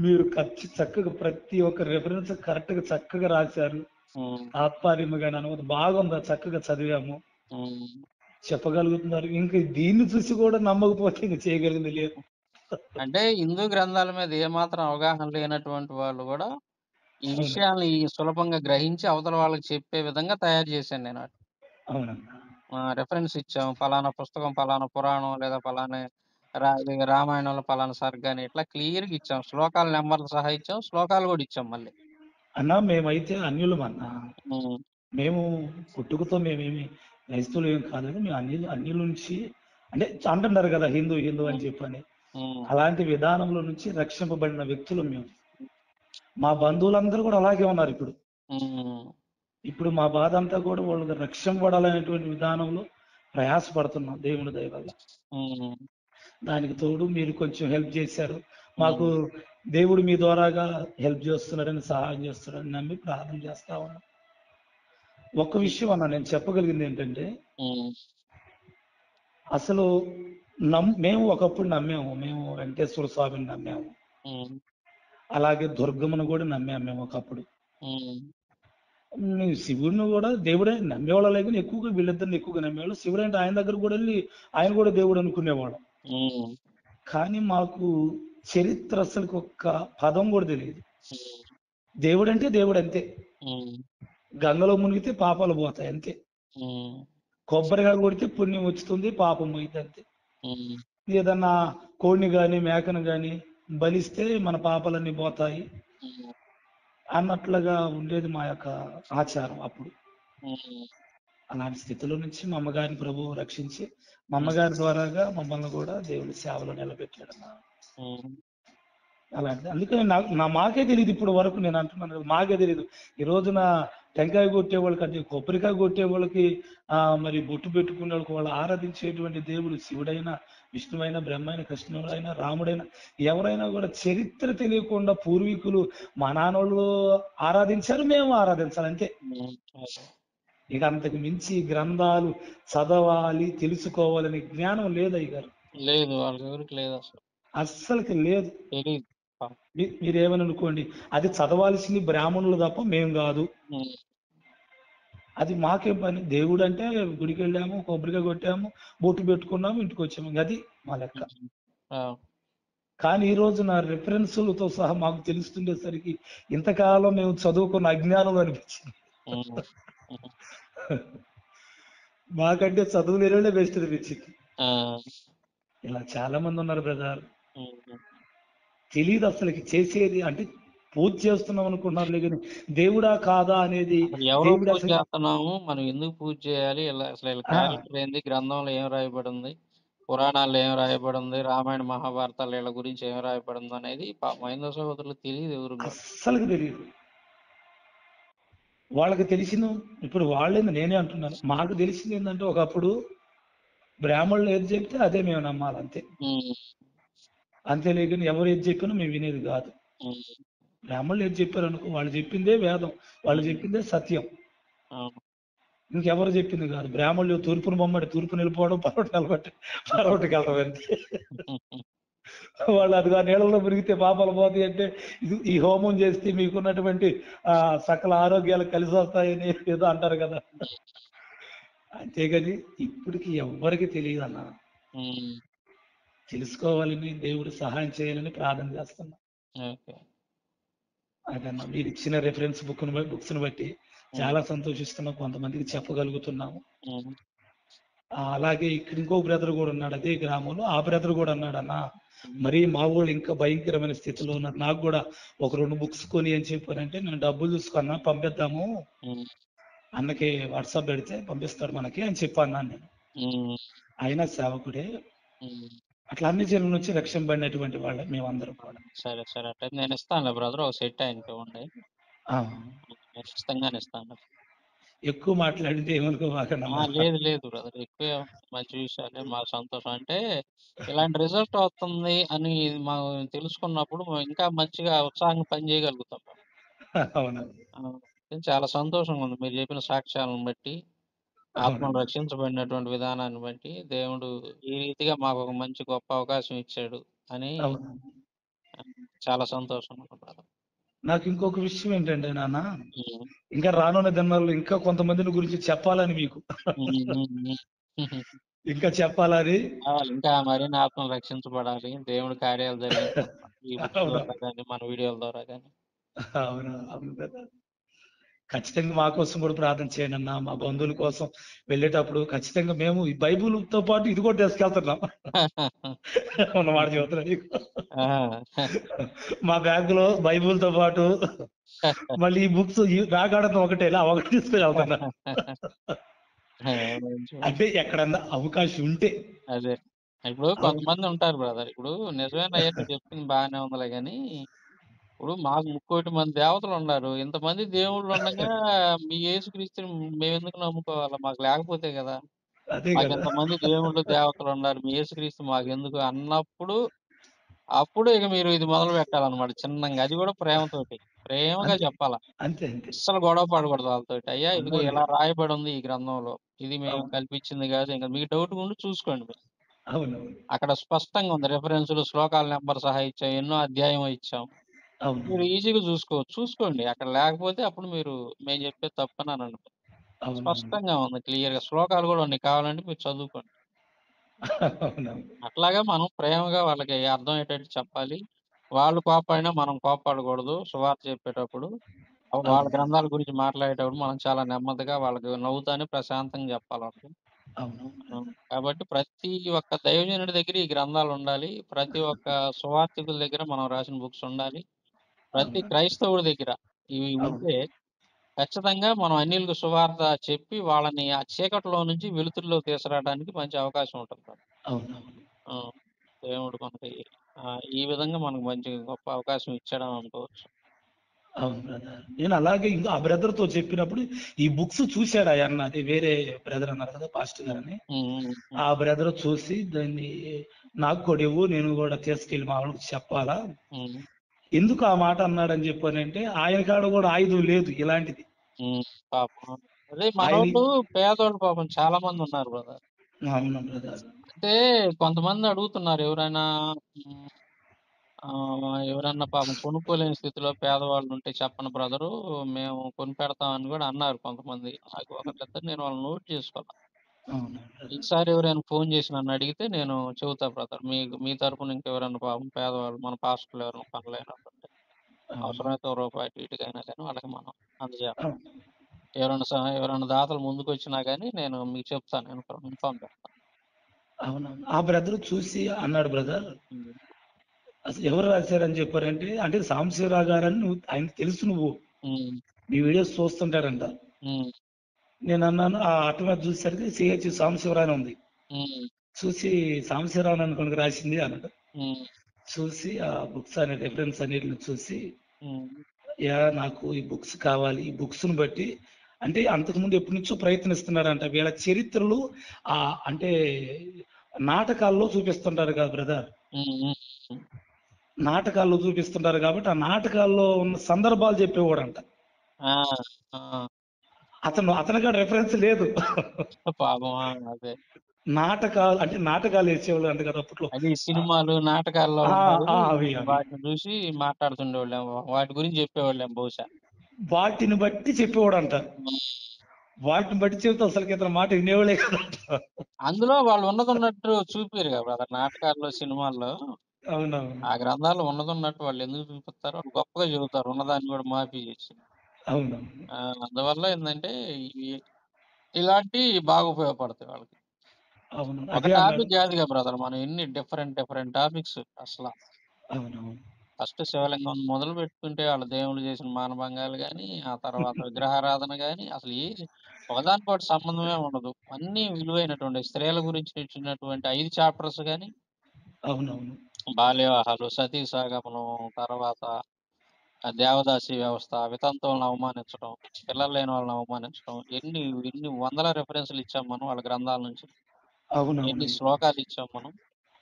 మీరు చక్కగా ప్రతి ఒక్క రెఫరెన్స్ కరెక్ట్ గా చక్కగా రాశారు. ఆత్మార్యముగా అనుమతి బాగుందా, చక్కగా చదివాము, చెప్పగలుగుతున్నారు. ఇంకా దీన్ని చూసి కూడా నమ్మకపోతే ఇంక చేయగలిగింది లేదు. అంటే హిందూ గ్రంథాల మీద ఏమాత్రం అవగాహన లేనటువంటి వాళ్ళు కూడా ఈ విషయాల్ని సులభంగా గ్రహించి అవతల వాళ్ళకి చెప్పే విధంగా తయారు చేశాను నేను. రెఫరెన్స్ ఇచ్చాం, ఫలానా పుస్తకం, ఫలానా పురాణం, లేదా ఫలానా రామాయణంలో ఫలానా సర్గాని, ఇట్లా క్లియర్ గా ఇచ్చాం. శ్లోకాల నెంబర్లు సహా ఇచ్చాం, శ్లోకాలు కూడా ఇచ్చాం. మళ్ళీ అన్నా మేమైతే అన్యులం అన్నా, మేము పుట్టుకతో మేమేమి క్రైస్తవులు ఏం కాదని మేము అన్యుల నుంచి అంటే అంటున్నారు కదా హిందూ హిందూ అని చెప్పని, అలాంటి విధానంలో నుంచి రక్షింపబడిన వ్యక్తులు మేము. మా బంధువులందరూ కూడా అలాగే ఉన్నారు. ఇప్పుడు మా బాధ అంతా కూడా వాళ్ళు రక్షింపబడాలనేటువంటి విధానంలో ప్రయాసపడుతున్నాం దేవుని దయ వల్ల. దానికి తోడు మీరు కొంచెం హెల్ప్ చేశారు మాకు. దేవుడు మీ ద్వారాగా హెల్ప్ చేస్తున్నాడని, సహాయం చేస్తున్నాడని నమ్మి ప్రార్థన చేస్తా ఉన్నాం. ఒక్క విషయం అన్నా నేను చెప్పగలిగింది ఏంటంటే, అసలు మేము ఒకప్పుడు నమ్మాము. మేము వెంకటేశ్వర స్వామిని నమ్మాము, అలాగే దుర్గమ్మను కూడా నమ్మాము మేము ఒకప్పుడు. శివుడిని కూడా దేవుడే నమ్మేవాళ్ళ లేదని ఎక్కువగా వీళ్ళిద్దరిని ఎక్కువగా నమ్మేవాళ్ళు. శివుడు అంటే ఆయన దగ్గర కూడా వెళ్ళి ఆయన కూడా దేవుడు అనుకునేవాడు. కానీ మాకు చరిత్ర అసలు ఒక్క పదం కూడా తెలియదు. దేవుడు అంటే దేవుడు అంతే. గంగలో మునిగితే పాపాలు పోతాయి అంతే. కొబ్బరిగా కొడితే పుణ్యం వచ్చుతుంది, పాపం పోయింది అంతే. ఏదన్నా కోడిని గాని మేకను గాని బలిస్తే మన పాపాలన్నీ పోతాయి అన్నట్లుగా ఉండేది మా యొక్క ఆచారం అప్పుడు. అలాంటి స్థితిలో నుంచి మా అమ్మగారిని ప్రభువు రక్షించి మా అమ్మగారి ద్వారాగా మమ్మల్ని కూడా దేవుడి సేవలో నిలబెట్టాడన్నా. అలాంటి అందుకని మాకే తెలియదు ఇప్పుడు వరకు. నేను అంటున్నాను మాకే తెలియదు. ఈ రోజున టెంకాయ కొట్టే వాళ్ళకి, అంటే కొబ్బరికాయ కొట్టే వాళ్ళకి, మరి బొట్టు పెట్టుకునే వాళ్ళకి, వాళ్ళు ఆరాధించేటువంటి దేవుడు శివుడైనా, విష్ణువైనా, బ్రహ్మైనా, కృష్ణుడైనా, రాముడైనా, ఎవరైనా కూడా చరిత్ర తెలియకుండా పూర్వీకులు మా నాన్నోళ్ళు ఆరాధించారు, మేము ఆరాధించాలి అంతే. ఇక అంతకు మించి గ్రంథాలు చదవాలి, తెలుసుకోవాలని జ్ఞానం లేదు అయ్య గారు. లేదు, వాళ్ళకి ఎవరికి లేదు, అస్సలకి లేదు. మీరేమని అనుకోండి, అది చదవాల్సింది బ్రాహ్మణులు తప్ప మేము కాదు. అది మాకేం పని. దేవుడు అంటే గుడికి వెళ్ళాము, కొబ్బరికాయ కొట్టాము, బొట్టు పెట్టుకున్నాము, ఇంటికి వచ్చాము, అది మా లెక్క. కానీ ఈ రోజు నా రెఫరెన్సులతో సహా మాకు తెలుస్తుండేసరికి ఇంతకాలం మేము చదువుకున్న అజ్ఞానం అనిపించింది. మాకంటే చదువు లేని బెస్ట్ అనిపించింది. ఇలా చాలా మంది ఉన్నారు బ్రదర్, తెలియదు అసలుకి చేసేది. అంటే పూజ చేస్తున్నాం అనుకుంటున్నారు, కానీ దేవుడా కాదా అనేది. చేస్తున్నాము, మనం ఎందుకు పూజ చేయాలి, అసలు క్యారెక్టర్ ఏంది, గ్రంథంలో ఏం రాయబడింది, పురాణాల్లో ఏం రాయబడింది, రామాయణ మహాభారతాలు వీళ్ళ గురించి ఏం రాయబడింది అనేది హైందవ సహోదరులకు తెలియదు, ఎవరు అస్సలు తెలియదు. వాళ్ళకి తెలిసింది ఇప్పుడు వాళ్ళేంది, నేనే అంటున్నాను, మాకు తెలిసింది ఏంటంటే ఒకప్పుడు బ్రాహ్మణులు ఏది చెప్తే అదే మేము నమ్మాలి అంతే. అంతేలేకని ఎవరు ఏది చెప్పినా మేము వినేది కాదు. బ్రాహ్మణులు ఏది చెప్పారు అనుకో, వాళ్ళు చెప్పిందే వేదం, వాళ్ళు చెప్పిందే సత్యం, ఇంకెవరు చెప్పింది కాదు. బ్రాహ్మణులు తూర్పును బొమ్మడి తూర్పు నిలిపోవడం, పరవటి నిలబట్టి పరవటికి వెళ్ళడం అంతే. వాళ్ళు అదిగా నీళ్ళలో మురిగితే పాపాలు పోతాయి అంటే, ఈ హోమం చేస్తే మీకున్నటువంటి సకల ఆరోగ్యాలు కలిసి వస్తాయని ఏదో అంటారు కదా. అంతేగాని ఇప్పటికి ఎవ్వరికి తెలియదు అన్న. తెలుసుకోవాలని, దేవుడు సహాయం చేయాలని ప్రార్థన చేస్తున్నా. అదన్నా మీరు ఇచ్చిన రెఫరెన్స్ బుక్స్ ని బట్టి చాలా సంతోషిస్తున్నాం, కొంతమందికి చెప్పగలుగుతున్నాము. అలాగే ఇక్కడ ఇంకో బ్రదర్ కూడా ఉన్నాడు అదే గ్రామంలో. ఆ బ్రదర్ కూడా అన్నాడు, అన్న మరి మా వాళ్ళు ఇంకా భయంకరమైన స్థితిలో ఉన్నారు, నాకు కూడా ఒక 2 బుక్స్ కొని అని చెప్పారంటే, నేను డబ్బులు చూసుకున్నా పంపిద్దాము, అన్నకి వాట్సాప్ పెడితే పంపిస్తాడు మనకి అని చెప్పన్నాను నేను. అయినా సేవకుడే. అట్లా అన్ని జనుల నుంచి రక్షింపబడినటువంటి వాళ్ళే మేమందరం కూడా. సరే సరే, అంటే నేను ఇస్తాను బ్రదర్, ఒక సెట్ ఆయనకి ఇవ్వండి, ఖచ్చితంగానే ఇస్తాను. ఎక్కువ మాట్లాడితే ఏమనుకోమాకనన్నా. లేదు లేదు బ్రదర్, ఎక్కువే మంచి విషయాలే, మా సంతోషం. అంటే ఇలాంటి రిజల్ట్ వస్తుంది అని మనం తెలుసుకున్నప్పుడు ఇంకా మంచిగా ఉత్సాహంగా పని చేయగలుగుతాం మేము. అవును. చాలా సంతోషంగా ఉంది మీరు చెప్పిన సాక్ష్యాలను బట్టి, ఆత్మలు అవునన్నా. రక్షించబడినటువంటి విధానాన్ని బట్టి. దేవుడు ఈ రీతిగా మాకు ఒక మంచి గొప్ప అవకాశం ఇచ్చాడు అని అవును. చాలా సంతోషం బ్రదర్. నాకు ఇంకొక విషయం ఏంటంటే నాన్న, ఉమ్, ఇంకా రానున్న దినాల్లో ఇంకా కొంతమందిని గురించి చెప్పాలని మీకు ఉమ్, ఉమ్, ఉమ్. ఇంకా చెప్పాలని. కావాలి, ఇంకా మరిన్ని ఆత్మలు రక్షించబడాలి, దేవుడి కార్యాలు జరిగించాలి ఈ బుక్స్ అవును. ద్వారా కానీ మన వీడియోల ద్వారా కానీ. అవును. అవును కదా. ఖచ్చితంగా మా కోసం కూడా ప్రార్థన చేయండి అన్న. మా బంధువుల కోసం వెళ్ళేటప్పుడు ఖచ్చితంగా మేము ఈ బైబిల్తో పాటు ఇది కూడా తీసుకెళ్తున్నాం. ఉన్నమాట చెబుతున్నా నీకు. మా బ్యాగ్ లో బైబిల్తో పాటు మళ్ళీ ఈ బుక్స్ రాగాడతో ఒకటే ఒకటి తీసుకుని వెళ్తున్నా. అంటే ఎక్కడన్నా అవకాశం ఉంటే. అదే, ఇప్పుడు కొంతమంది ఉంటారు బ్రదర్. ఇప్పుడు నిజమేనా అయ్యా నువ్వు చెప్పింది బాగానే ఉందిలే కానీ, ఇప్పుడు మాకు 30 మంది దేవతలు ఉన్నారు, ఇంతమంది దేవుళ్ళు ఉండగా మీ యేసుక్రీస్తుని మేము ఎందుకు నమ్ముకోవాలా? మాకు లేకపోతే కదా. అదే మాకు కదా. ఇంతమంది దేవుళ్ళు దేవతలు ఉన్నారు, మీ యేసుక్రీస్తు మాకెందుకు అన్నప్పుడు, అప్పుడు ఇక మీరు ఇది మొదలు పెట్టాలన్నమాట చిన్నంగా. అది కూడా ప్రేమతోటి, ప్రేమగా అంతే చెప్పాలా. అంతే అంతే. అస్సలు గొడవ పడకూడదు వాళ్ళతోటి. అయ్యా అమ్మో ఇదిగో ఇలా లేదు. రాయబడి ఉంది ఈ గ్రంథంలో, ఇది మేము అవును. కల్పించింది కాదు. ఇంకా మీకు డౌట్ ఉండి చూసుకోండి మీరు. అవునవును. అక్కడ స్పష్టంగా ఉంది, రెఫరెన్సులు, శ్లోకాల నెంబర్ సహా ఇచ్చాం, ఎన్నో అధ్యాయం ఇచ్చాం. మీరు అవునవును. ఈజీగా చూసుకోవచ్చు. చూసుకోండి. అక్కడ లేకపోతే అప్పుడు మీరు మేము చెప్పేది తప్పని అనండి. అవునవును. స్పష్టంగా ఉంది, క్లియర్‌గా. శ్లోకాలు కూడా ఉన్నాయి, కావాలంటే మీరు చదువుకోండి. అవునవును. అట్లాగా మనం ప్రేమగా వాళ్ళకి అర్థమయ్యేటట్టు చెప్పాలి. వాళ్ళు కోప్పడినా మనం కోప్పడకూడదు సువార్త చెప్పేటప్పుడు. వాళ్ళ అవును. గ్రంథాల గురించి మాట్లాడేటప్పుడు మనం చాలా నెమ్మదిగా వాళ్ళకి నవ్వుతానే ప్రశాంతంగా చెప్పాలి వాళ్ళకి. అవునవును. కాబట్టి ప్రతి ఒక్క దైవజనుడి దగ్గర ఈ గ్రంథాలు ఉండాలి. ప్రతి ఒక్క సువార్థికుల దగ్గర మనం రాసిన బుక్స్ ఉండాలి. ప్రతి అవును. క్రైస్తవుడి దగ్గర ఇవి అవును. ఉంటే ఖచ్చితంగా మనం అన్యులకు సువార్త చెప్పి వాళ్ళని ఆ చీకటిలో నుంచి వెలుతురులోకి తీసుకురావడానికి మంచి అవకాశం ఉంటుంది. అవునవును. ఆ! దేవుడు మనకి ఈ విధంగా మనకు మంచి గొప్ప అవకాశం ఇచ్చాడని అనుకోవచ్చు. అవును బ్రదర్. నేను అలాగే ఇంకా ఆ బ్రదర్ తో చెప్పినప్పుడు ఈ బుక్స్ చూసాడు అన్న, అది వేరే బ్రదర్ అన్నారు కదా పాస్టర్ హ్మ్. గారని. హ్మ్. హ్మ్. హ్మ్. ఆ బ్రదర్ చూసి దాన్ని నాకు కూడా ఇవ్వు, నేను కూడా తీసుకెళ్ళి మా వాళ్ళకి చెప్పాలా. హ్మ్. ఎందుకు ఆ మాట అన్నాడని చెప్పానంటే ఆయన కాడ కూడా ఆయుధం లేదు ఇలాంటిది. హ్మ్. పాపం. అదే ఆయన మనోళ్ళు పేదోళ్ళు పాపం చాలా మంది ఉన్నారు బ్రదర్. అవును బ్రదర్. అంటే కొంతమంది అడుగుతున్నారు ఎవరైనా, హ్మ్. ఎవరన్నా పాపం కొనుక్కోలేని స్థితిలో పేదవాళ్ళు ఉంటే చెప్పండి బ్రదరు, మేము కొనిపెడతాం అని కూడా అన్నారు కొంతమంది. నాకు ఒకళ్ళిద్దరు, నేను వాళ్ళని నోట్ చేసుకోలా. అవును బ్రదర్. ఈసారి ఎవరైనా ఫోన్ చేసి నన్ను అడిగితే నేను చెబుతా బ్రదర్. మీ తరపున ఇంకెవరన్నా పాపం పేదవాళ్ళు మన పాస్టర్లు ఎవరైనా పనలేనోళ్ళుంటే, అవును. అవసరమైతే ఓ రూపాయి అటు ఇటుకైనా గానీ వాళ్ళకి మనం అందజేస్తాం. అవును. ఎవరైనా దాతలు ముందుకొచ్చినా గానీ నేను మీకు చెప్తాను. ఇన్ఫార్మ్ చేస్తాను. అవునవును. ఆ బ్రదర్ చూసి అన్నాడు బ్రదర్, హ్మ్. అసలు ఎవరు రాశారని చెప్పారంటే, అంటే సాంబశివరావు గారని ఆయనకు తెలుసు నువ్వు. హ్మ్. మీ వీడియోస్ చూస్తుంటాడంట. హ్మ్. నేనన్నాను ఆ అట్ట మీద చూసేసరికి సిహెచ్ సాంబశివరావు అని ఉంది. హ్మ్. చూసి సాంబశివరావు అనుకోని రాసింది అన్నాడు. హ్మ్. చూసి ఆ బుక్స్ అనే రిఫరెన్స్ అన్నిటిని చూసి, హ్మ్. నాకు ఈ బుక్స్ కావాలి. ఈ బుక్స్‌ని బట్టి అంటే అంతకుముందు ఎప్పటినుంచో ప్రయత్నిస్తున్నారంట. వీళ్ళ చరిత్రలు అంటే నాటకాల్లో చూపిస్తుంటారు కదా బ్రదర్. హ్మ్. హ్మ్. హ్మ్. నాటకాల్లో చూపిస్తుంటారు కాబట్టి, ఆ నాటకాల్లో ఉన్న సందర్భాలు చెప్పేవాడంట. ఆ! ఆ! అతని కాడ రిఫరెన్స్ లేదు. పాపం. అదే. నాటకాలు అంటే నాటకాలు వేసేవాళ్ళు అంట కదా అప్పట్లో. అది ఆ! సినిమాలు, నాటకాల్లో ఆ! ఉన్నవి అవి అవి. వాటిని చూసి మాట్లాడుతుండేవాళ్ళేమో. వాటి గురించి చెప్పేవాళ్ళేమో బహుశా. వాటిని బట్టి చెప్పేవాడంట. హ్మ్. వాటిని బట్టి చెబితే అసలకి ఇతని మాట వినేవాళ్ళే కాదంట. అందులో వాళ్ళు ఉన్నదున్నట్టు చూపియరు కదా బ్రదర్ నాటకాల్లో, సినిమాల్లో. అవునవును. ఆ గ్రంథాల్లో ఉన్నదున్నట్టు వాళ్ళు ఎందుకు చూపిత్తారో వాళ్ళు గొప్పగా చెబుతారు. ఉన్నదాన్ని కూడా మాఫీ చేసి. అవునవును. అందువల్ల ఏందంటే ఇవి ఇలాంటివి బాగా ఉపయోగపడతాయి వాళ్ళకి. అవును. ఒక అదే అన్నాడు. టాపిక్ కాదుగా బ్రదర్, మనం ఎన్ని డిఫరెంట్ డిఫరెంట్ టాపిక్స్ అసల. అవునవును. ఫస్ట్ శివలింగం మొదలు పెట్టుకుంటే వాళ్ళ దేవుళ్ళు చేసిన మానభంగాలు గాని, ఆ తర్వాత విగ్రహారాధన గాని, అసలు ఏది ఒకదానికొకటి సంబంధమే ఉండదు. అన్నీ విలువైనటువంటి స్త్రీల గురించి ఇచ్చినటువంటి 5 చాప్టర్స్ గాని, అవునవును. బాల్య వివాహాలు, సతీ సహగమనం, తర్వాత ఆ దేవదాసి వ్యవస్థ, వితంతువులను అవమానించడం, పిల్లలు లేని వాళ్ళని అవమానించడం, ఎన్ని ఎన్ని వందల రెఫరెన్స్లు ఇచ్చాం మనం వాళ్ళ గ్రంథాల నుంచి, ఎన్ని అవునవునండి. శ్లోకాలు ఇచ్చాం మనం.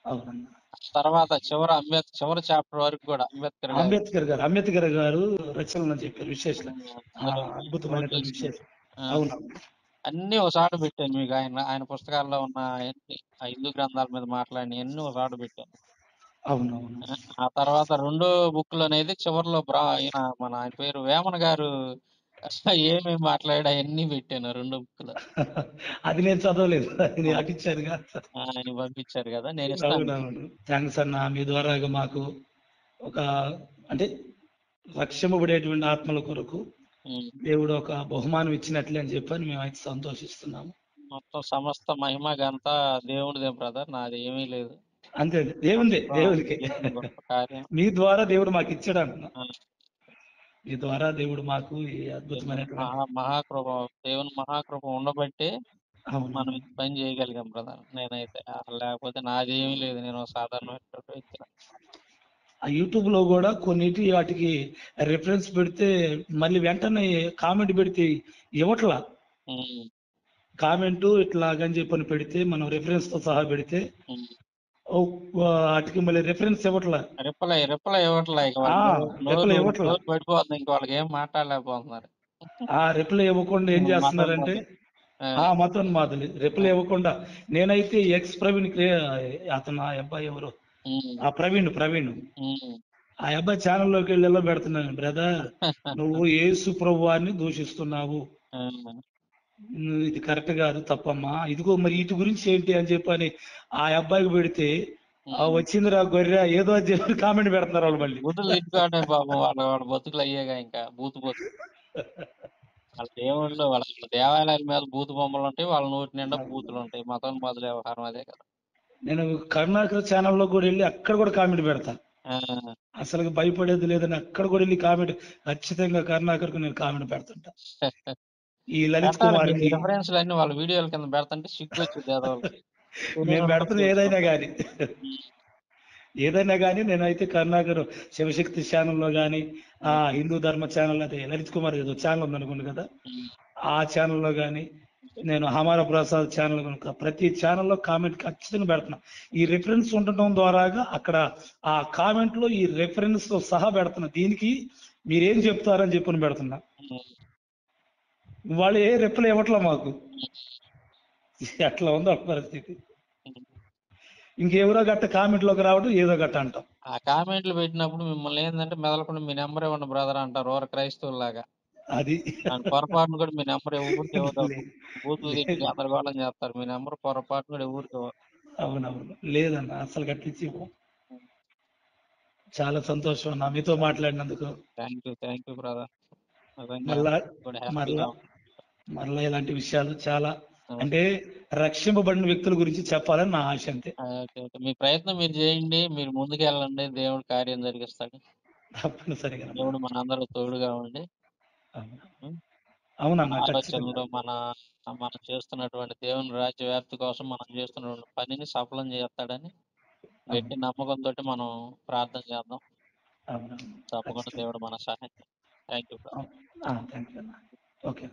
అవునన్నా. తర్వాత చివరి చాప్టర్ వరకు కూడా అంబేద్కర్ గారు రచనలు చెప్పారు విశేషాలు. అందులో అద్భుతమైనటువంటి నోటీసులు, విశేషం. ఆ, అవునవును. అన్ని ఒకసారి పెట్టాను మీకు. ఆయన ఆయన పుస్తకాల్లో ఉన్న అన్ని, ఆ హిందూ గ్రంథాల మీద మాట్లాడిన అన్ని ఒకసారి పెట్టాను. అవునవును. ఆ తర్వాత రెండో బుక్ లోనైతే చివరిలో ఆయన పేరు వేమన గారు ఏమేమి మాట్లాడా అన్ని పెట్టాను రెండో బుక్ లో. అది నేను చదవలేదు. అది ఆ, నాకు ఇచ్చారుగా. ఆయన పంపించారు కదా, నేను ఇస్తాను. అవునవును. థ్యాంక్స్ అన్న. మీ ద్వారా మాకు ఒక అంటే రక్షింపబడేటువంటి ఆత్మల కొరకు ఉమ్. దేవుడు ఒక బహుమానం ఇచ్చినట్లే అని చెప్పని మేమైతే సంతోషిస్తున్నాము. మొత్తం సమస్త మహిమ ఘనత దేవుడిదే బ్రదర్, నాది ఏమీ లేదు. అంతే అండి. దేవునిదే, మొత్తం దేవునికి. దేవుని గొప్ప కార్యం. మీ ద్వారా దేవుడు మాకు ఇచ్చాడు అంటున్నా. ఆ, మీ ద్వారా దేవుడు మాకు ఈ దేవుని అద్భుతమైనటువంటి మహాకృప, దేవుని మహాకృప ఉండబట్టే మనం అవునవును. ఈ పని చేయగలిగాం బ్రదర్. నేనైతే లేకపోతే నాది ఏమీ లేదు, నేను ఒక సాధారణమైనటువంటి వ్యక్తిని. ఆ యూట్యూబ్ లో కూడా కొన్నిటి వాటికి రిఫరెన్స్ పెడితే మళ్ళీ వెంటనే కామెంట్ పెడితే ఇవ్వట్లా. ఉమ్, కామెంట్ ఇట్లాగని చెప్పని పెడితే మనం రిఫరెన్స్ తో సహా పెడితే ఉమ్. వాటికి మళ్ళీ రిఫరెన్స్ ఇవ్వట్లా. రిప్లై ఇవ్వట్లే, ఇక వాళ్ళ రిప్లై నోరు ఇవ్వట్లా. నోరు పడిపోతుంది, ఇంక వాళ్ళకి ఏం మాట్లాడలేకపోతున్నారు. ఆ రిప్లై ఇవ్వకుండా ఏం మతం చేస్తున్నారంటే పోతే. ఆ, మతోన్మాదులు ఆ, రిప్లై ఇవ్వకుండా. నేనైతే ఎక్స్ ప్రవీణ్ అతను ఆ అబ్బాయి ఎవరు, ఉమ్, ఆ ప్రవీణ్ ఉమ్. ఆ అబ్బాయి ఛానల్లోకి వెళ్ళి ఎలా పెడుతున్నాను, బ్రదర్ నువ్వు యేసు ప్రభువాన్ని దూషిస్తున్నావు, ఆ, ఇది కరెక్ట్ కాదు, తప్పమ్మా, ఇదిగో మరి వీటి గురించి ఏంటి అని చెప్పని ఆ అబ్బాయికి పెడితే ఉమ్. వచ్చిందిరా గొర్రె ఏదో అని చెప్పి కామెంట్ పెడుతున్నారు వాళ్ళు మళ్ళీ. బూతులు తిట్టుకోవడం పాపం, వాళ్ళ బతుకులు అయ్యేగా ఇంకా బతుకు. వాళ్ళ దేవుళ్ళు, వాళ్ళ దేవాలయాల మీద బూతు బొమ్మలు ఉంటాయి, వాళ్ళ నోటి నిండా బూతులు ఉంటాయి. మతం మొదలు వ్యవహారం అదే కదా. నేను కరుణాకర్ ఛానల్లో కూడా వెళ్ళి అక్కడ కూడా కామెంట్ పెడతా. ఆ, అసలు భయపడేది లేదని అక్కడ కూడా వెళ్ళి కామెంట్, ఖచ్చితంగా కరుణాకర్కు నేను కామెంట్ పెడుతుంటా. ఈ లలిత్ పెట్టాలి, మీ కుమార్కి రిఫరెన్స్లు అన్ని వాళ్ళ వీడియోల కింద పెడతంటే సిగ్గు వచ్చింది ఎదవలకి. మేము పెడుతున్న ఏదైనా కానీ ఉమ్, ఏదైనా కానీ నేనైతే కరుణాకర్ శివశక్తి ఛానల్లో కానీ ఆ ఉమ్, హిందూ ధర్మ ఛానల్ అయితే లలిత్ కుమార్ ఏదో ఛానల్ ఉందనుకోండి కదా, ఉమ్. ఆ ఛానల్లో కానీ నేను హమార ప్రసాద్ ఛానల్ కనుక ప్రతి ఛానల్లో కామెంట్ ఖచ్చితంగా పెడుతున్నా. ఈ రిఫరెన్స్ ఉండటం ద్వారాగా అక్కడ ఆ కామెంట్ లో ఈ రెఫరెన్స్ తో సహా పెడుతున్నా. దీనికి మీరేం చెప్తారని చెప్పని పెడుతున్నా. వాళ్ళు ఏ రిప్లై ఇవ్వట్లా మాకు. అట్లా ఉంది ఆ పరిస్థితి. ఇంకెవరో గట్ట కామెంట్లోకి రావడం ఏదో గట్ట అంటాం. ఆ కామెంట్లు పెట్టినప్పుడు మిమ్మల్ని ఏంటంటే మెదలకుండా మీ నెంబర్ ఇవ్వండి బ్రదర్ అంటారు, ఓర క్రైస్తవులాగా. అది పొరపాటును కూడా మీ నెంబర్ ఊరికి ఇవ్వదు. లేదు. బూతులు తిట్టి గందరగోళం చేస్తారు. మీ నెంబర్ పొరపాటును కూడా ఊరికి ఇవ్వదు. అవునవును, లేదన్న అసలు గట్టించి చాలా సంతోషం అన్న మీతో మాట్లాడినందుకు. Thank you brother. మళ్ళా కూడా మరలా హ్యాపీగా మరలా ఇలాంటి విషయాలు చాలా అంటే రక్షింపబడిన వ్యక్తుల గురించి చెప్పాలని నా ఆశ అంతే. మీ ప్రయత్నం మీరు చేయండి, మీరు ముందుకు వెళ్ళండి, దేవుడు కార్యం జరిగిస్తాడు. తప్పనిసరిగా దేవుడు మనందరూ తోడుగా ఉండి అవునన్నా ఆలోచనలు మనం చేస్తున్నటువంటి దేవుని రాజ్య వ్యాప్తి కోసం మనం చేస్తున్నటువంటి పనిని సఫలం చేస్తాడని గట్టి నమ్మకంతో మనం ప్రార్థన చేద్దాం. తప్పకుండా దేవుడు మన సహాయం. Thank you. థ్యాంక్ యూ అన్న. ఓకే.